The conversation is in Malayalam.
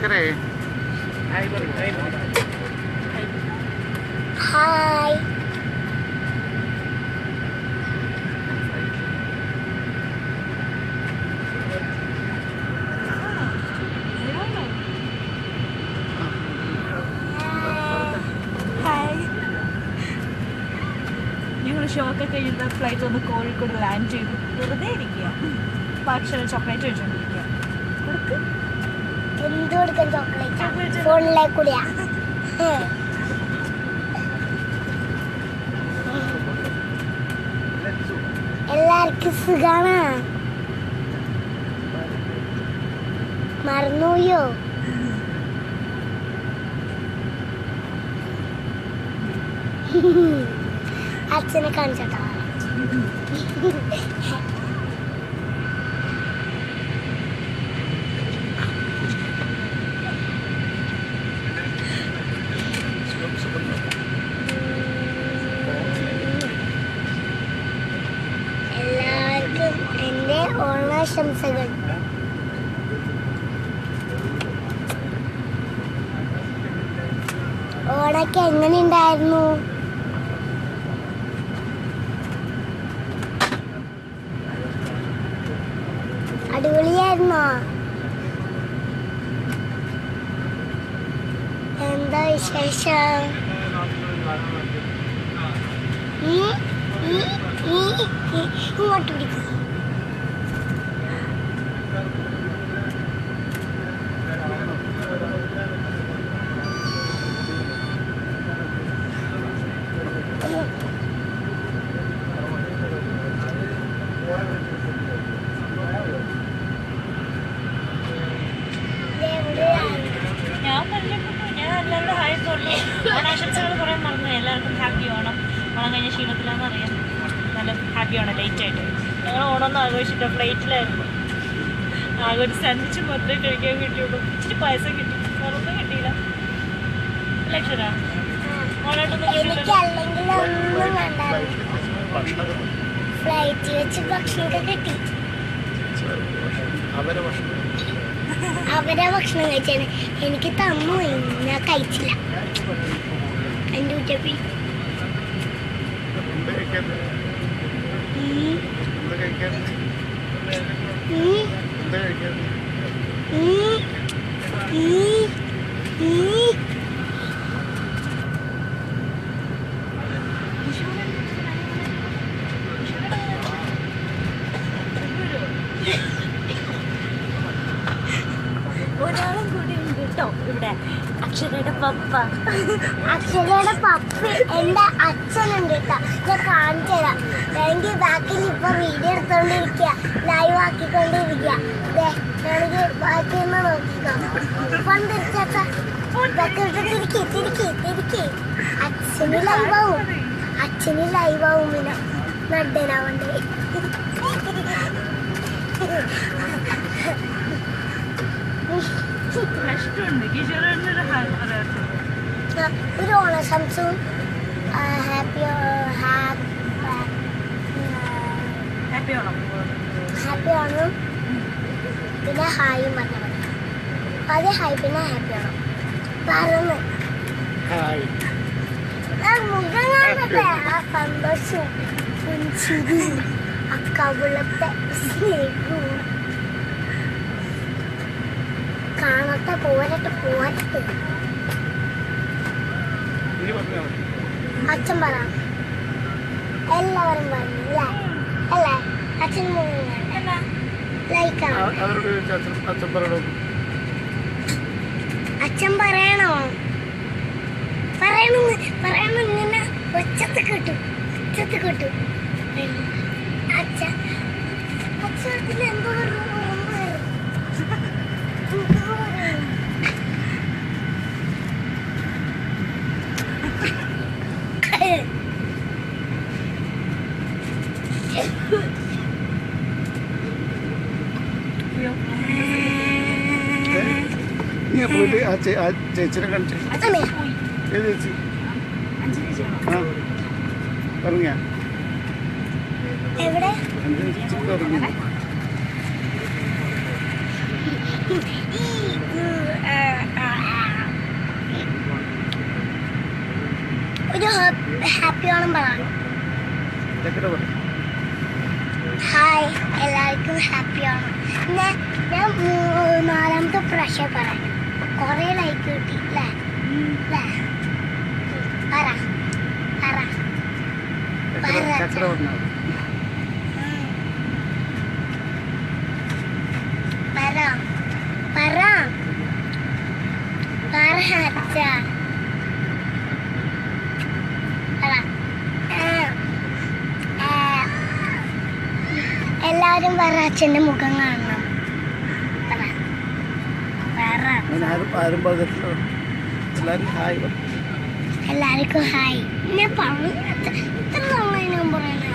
ചക്കരേ ഹായ്. ഞങ്ങൾ ഷോക്കെ കഴിഞ്ഞിട്ട് ഫ്ലൈറ്റ് ഒന്ന് കോഴിക്കോട് ലാൻഡ് ചെയ്തു. വെറുതെ ഇരിക്കുക. ഭക്ഷണം ചോക്ലേറ്റ് കഴിച്ചുകൊണ്ടിരിക്കുക. എന്ത് കൊടുക്കാൻ ചോക്ലേറ്റ് ഫോണിലേക്ക് കൂടിയാ? എല്ലാവർക്കും സുഖാണ്. മറന്നുപോയോ? അച്ഛനെ കാണിച്ചോട്ടോ. എല്ലാവർക്കും എൻ്റെ ഓണാശംസകൾ. ഓണൊക്കെ എങ്ങനെയുണ്ടായിരുന്നു? അടിപൊളിയായിരുന്നോ? എന്താ വിശേഷം? ഇങ്ങോട്ട് പിടിക്കും. ഞാൻ എല്ലാവരും ഹായ് പറഞ്ഞു. ഓണാശംസകൾ പറയാൻ മറന്നു. എല്ലാവർക്കും ഹാപ്പി ഓണം. ഓണം കഴിഞ്ഞ ക്ഷീണത്തിലാണെന്ന് അറിയാം. നല്ല ഹാപ്പി ഓണം. ലേറ്റായിട്ട് ഞങ്ങൾ ഓണമൊന്നും ആഘോഷിച്ചിട്ട് ഫ്ലൈറ്റിലായിരുന്നു. ഒരു സഞ്ച് മാത്രമേ കഴിക്കാൻ കിട്ടിയുള്ളൂ. ഇച്ചിരി പായസം കിട്ടി. വേറൊന്നും കിട്ടിയില്ല. ലക്ഷരാ ഓണായിട്ടൊന്നും കിട്ടിയില്ല. ഫ്ലൈറ്റിൽ വെച്ച് ഭക്ഷണമൊക്കെ കിട്ടി. അവരെ ഭക്ഷണം കഴിച്ചാണ്. എനിക്ക് തന്നു, ഞാൻ കഴിച്ചില്ല. എൻ്റെ ഉച്ചപ്പി ഒരാളും കൂടി ഉണ്ട് കേട്ടോ ഇവിടെ. അക്ഷരയുടെ പപ്പ. അക്ഷരയുടെ പപ്പ എൻ്റെ അച്ഛനുണ്ട് കേട്ടോ. ഞാൻ കാണിച്ചു തരാം. എനിക്ക് ബാക്കിൽ ഇപ്പൊ വീഡിയോ എടുത്തോണ്ടിരിക്കുക, ലൈവ് ആക്കിക്കൊണ്ടിരിക്കുക. ഞാനെങ്കിൽ ബാക്കി ഒന്ന് നോക്കിക്കോ. പണ്ടിരിച്ചാ തിരിക്കി അച്ഛന് ലൈവാവും. അച്ഛന് ലൈവാവും. പിന്നെ നടനാവണ്ടേ. ഒരു ഓണാശംസവും ഹാപ്പി ഓണം. പിന്നെ ഹായും പറഞ്ഞ ആദ്യം ഹായ് പിന്നെ ഹാപ്പി ഓണം പറഞ്ഞു. മുഖം കാണട്ടെ. ആ സന്തോഷവും പുഞ്ചിരി, ആ കവിളത്തെ സ്നേഹവും കാണട്ടെ. പോരട്ടെ. അച്ഛൻ പറ. എല്ലാവരും പറഞ്ഞു അല്ലേ? അച്ഛൻ ലൈക്കാണോ? അച്ഛൻ പറയണോ? പറയണം. ഇങ്ങനെ ഒച്ചത്ത് കിട്ടും. അച്ഛൻ അതിലെന്തോ ചേച്ചിനെ കാണിച്ചു. ഏത് ചേച്ചി? ഇറങ്ങിയ എവിടെ? ഇറങ്ങി. ഹാപ്പി ഓണം പറയണം. ചക്കര പറ. ഹായ് എല്ലാവർക്കും ഹാപ്പി ഓണം. ഞാൻ നാലാമത്തെ പ്രാവശ്യം പറഞ്ഞു. കുറേ ലൈക്ക് കിട്ടി അല്ലേ? പറ പറ ചക്കര പറഞ്ഞാൽ പറ പറ പറ അച്ഛാ പറ. എല്ലാവരും പറ അച്ഛൻ്റെ മുഖം കാണണം. പറ പറ ആരും പറഞ്ഞിട്ടില്ല. എല്ലാവരും ഹായ് പറ. എല്ലാവർക്കും ഹായ്. ഞാൻ പറഞ്ഞു ഇത്ര തവണ ഞാൻ പറയണേ.